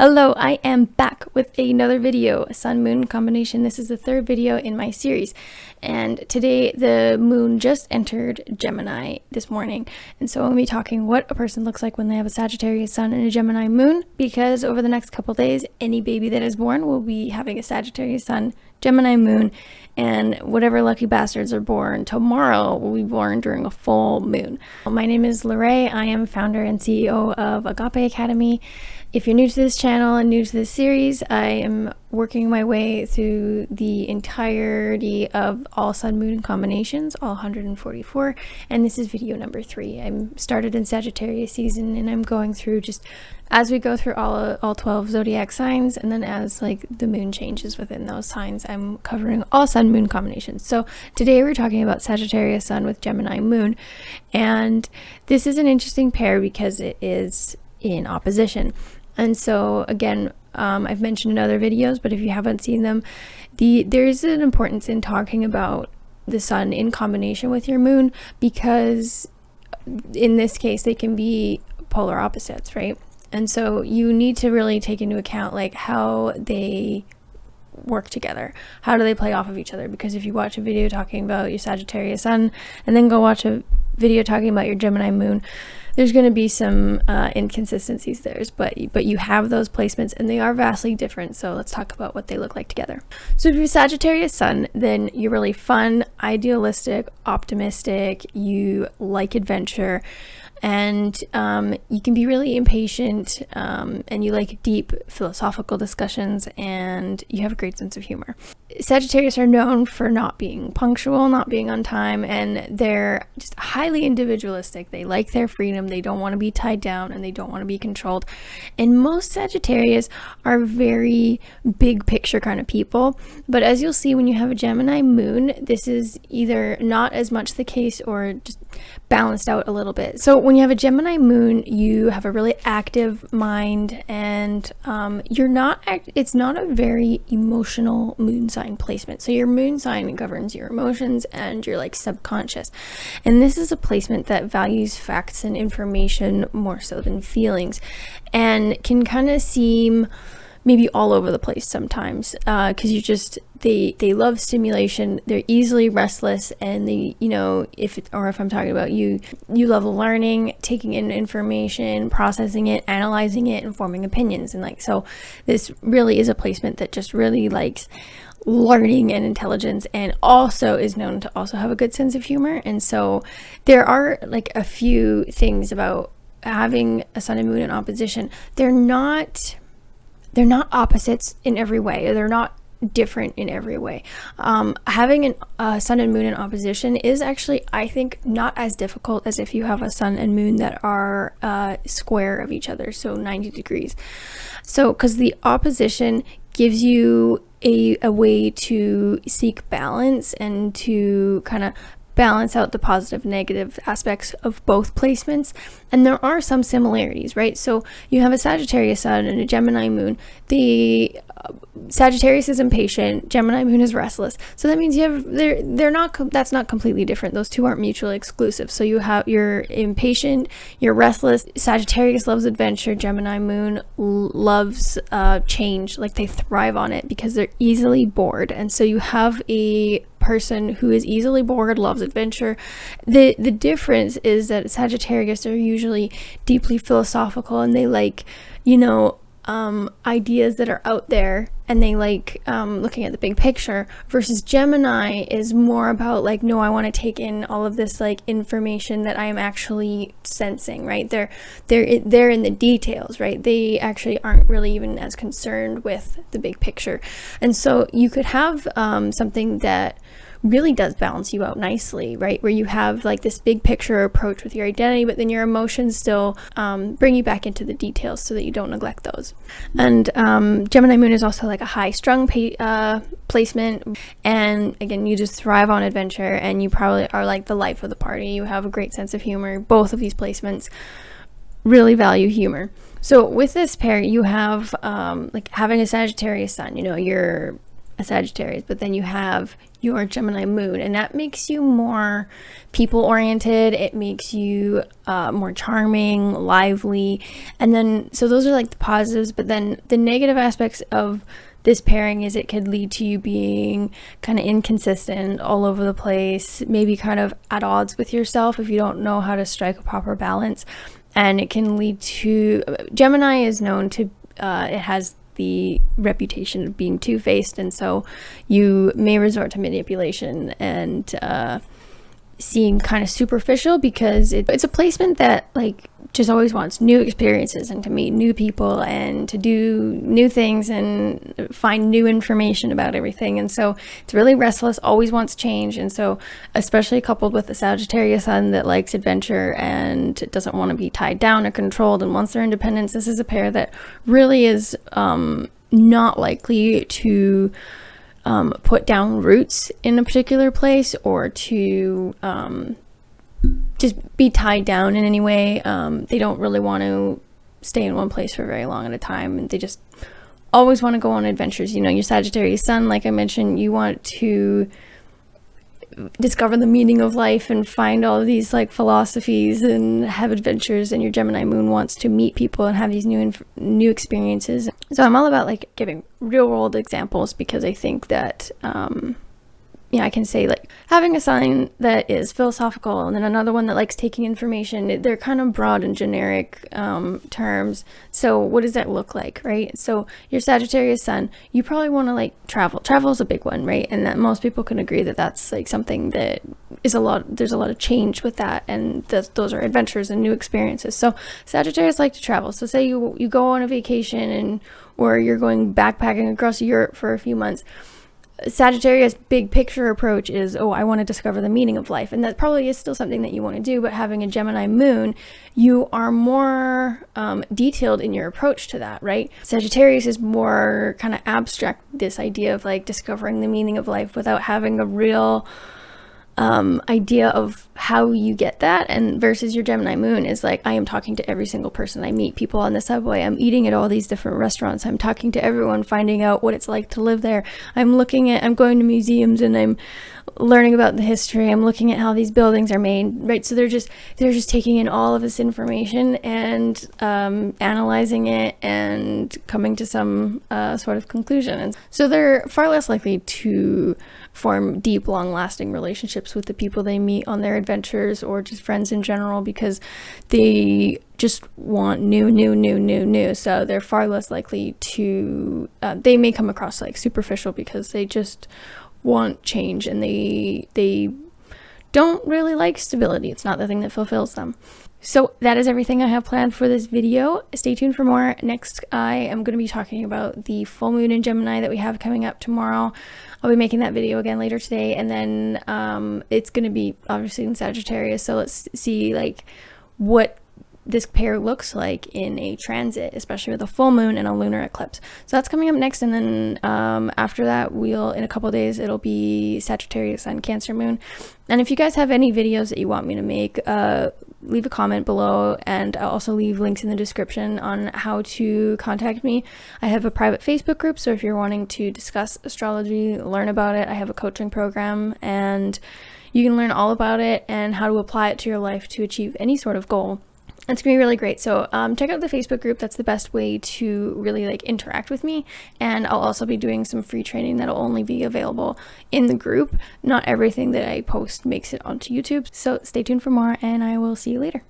Hello, I am back with another video, a Sun-Moon combination. This is the third video in my series, and today the moon just entered Gemini this morning, and so I'm going to be talking what a person looks like when they have a Sagittarius Sun and a Gemini Moon, because over the next couple days, any baby that is born will be having a Sagittarius Sun, Gemini Moon, and whatever lucky bastards are born tomorrow will be born during a full moon. My name is Laurée. I am founder and CEO of Agape Academy. If you're new to this channel and new to this series, I am working my way through the entirety of all Sun Moon combinations, all 144, and this is video number 3. I'm started in Sagittarius season, and I'm going through just as we go through all 12 zodiac signs, and then as like the moon changes within those signs, I'm covering all Sun Moon combinations. So today we're talking about Sagittarius Sun with Gemini Moon, and this is an interesting pair because it is in opposition. And so again, I've mentioned in other videos, but if you haven't seen them, there is an importance in talking about the sun in combination with your moon, because in this case they can be polar opposites, right? And so you need to really take into account like how they work together. How do they play off of each other? Because if you watch a video talking about your Sagittarius Sun and then go watch a video talking about your Gemini Moon, there's going to be some inconsistencies there, but you have those placements and they are vastly different. So let's talk about what they look like together. So if you're Sagittarius Sun, then you're really fun, idealistic, optimistic, you like adventure, and you can be really impatient, and you like deep philosophical discussions, and you have a great sense of humor. Sagittarius are known for not being punctual, not being on time, and they're just highly individualistic. They like their freedom, they don't want to be tied down, and they don't want to be controlled. And most Sagittarius are very big picture kind of people, but as you'll see when you have a Gemini Moon, this is either not as much the case or just balanced out a little bit. So when you have a Gemini Moon, you have a really active mind, and it's not a very emotional moon sign placement. So your moon sign governs your emotions and your like subconscious, and this is a placement that values facts and information more so than feelings, and can kind of seem maybe all over the place sometimes, because they love stimulation, they're easily restless, and they, if I'm talking about you love learning, taking in information, processing it, analyzing it, and forming opinions. And like, so this really is a placement that just really likes learning and intelligence, and also is known to also have a good sense of humor. And so there are like a few things about having a sun and moon in opposition. They're not opposites in every way. They're not different in every way. Having a sun and moon in opposition is actually, I think, not as difficult as if you have a sun and moon that are square of each other, so 90 degrees. So because the opposition gives you a way to seek balance and to kind of balance out the positive negative aspects of both placements. And there are some similarities, right? So you have a Sagittarius Sun and a Gemini Moon. The Sagittarius is impatient, Gemini Moon is restless. So that means that's not completely different. Those two aren't mutually exclusive. So you're impatient, you're restless. Sagittarius loves adventure, Gemini Moon loves change. Like, they thrive on it because they're easily bored. And so you have a person who is easily bored, loves adventure. The difference is that Sagittarius are usually deeply philosophical, and they like, ideas that are out there, and they like looking at the big picture, versus Gemini is more about like, no, I want to take in all of this like information that I am actually sensing, right? They're in the details, right? They actually aren't really even as concerned with the big picture. And so you could have something that really does balance you out nicely, right? Where you have like this big picture approach with your identity, but then your emotions still bring you back into the details so that you don't neglect those. And Gemini Moon is also like a high strung placement, and again, you just thrive on adventure, and you probably are like the life of the party. You have a great sense of humor. Both of these placements really value humor. So with this pair, you have like having a Sagittarius Sun, you're a Sagittarius, but then you have your Gemini Moon, and that makes you more people oriented. It makes you more charming, lively. And then, so those are like the positives, but then the negative aspects of this pairing is it could lead to you being kind of inconsistent, all over the place, maybe kind of at odds with yourself if you don't know how to strike a proper balance. And it can lead to, Gemini is known to, it has the reputation of being two-faced, and so you may resort to manipulation and seem kind of superficial, because it's a placement that like just always wants new experiences and to meet new people and to do new things and find new information about everything. And so it's really restless, always wants change. And so especially coupled with the Sagittarius Sun that likes adventure and doesn't want to be tied down or controlled and wants their independence, this is a pair that really is not likely to put down roots in a particular place or to just be tied down in any way. They don't really want to stay in one place for very long at a time, and they just always want to go on adventures. You know, your Sagittarius Sun, like I mentioned, you want to discover the meaning of life and find all of these like philosophies and have adventures, and your Gemini Moon wants to meet people and have these new experiences. So I'm all about like giving real world examples, because I think that yeah, I can say like having a sign that is philosophical and then another one that likes taking information, they're kind of broad and generic terms. So what does that look like, right? So your Sagittarius Sun, you probably want to like travel. Travel is a big one, right? And that most people can agree that that's like something that is there's a lot of change with that, and those are adventures and new experiences. So Sagittarius like to travel. So say you go on a vacation or you're going backpacking across Europe for a few months. Sagittarius big picture approach is, oh, I want to discover the meaning of life, and that probably is still something that you want to do. But having a Gemini Moon, you are more detailed in your approach to that, right? Sagittarius is more kind of abstract, this idea of like discovering the meaning of life without having a real idea of how you get that. And versus your Gemini Moon is like, I am talking to every single person I meet, people on the subway, I'm eating at all these different restaurants, I'm talking to everyone, finding out what it's like to live there, I'm going to museums and I'm learning about the history, I'm looking at how these buildings are made, right? So they're just taking in all of this information and analyzing it and coming to some sort of conclusion. And so they're far less likely to form deep, long-lasting relationships with the people they meet on their adventures or just friends in general, because they just want new. So they're far less likely to they may come across like superficial because they just want change, and they don't really like stability. It's not the thing that fulfills them. So that is everything I have planned for this video. Stay tuned for more. Next, I am going to be talking about the full moon in Gemini that we have coming up tomorrow. I'll be making that video again later today, and then it's going to be obviously in Sagittarius. So let's see like what this pair looks like in a transit, especially with a full moon and a lunar eclipse. So that's coming up next, and then after that, in a couple days, it'll be Sagittarius Sun, Cancer Moon. And if you guys have any videos that you want me to make, leave a comment below, and I'll also leave links in the description on how to contact me. I have a private Facebook group, so if you're wanting to discuss astrology, learn about it, I have a coaching program, and you can learn all about it and how to apply it to your life to achieve any sort of goal. It's gonna be really great. So check out the Facebook group. That's the best way to really like interact with me. And I'll also be doing some free training that'll only be available in the group. Not everything that I post makes it onto YouTube. So stay tuned for more, and I will see you later.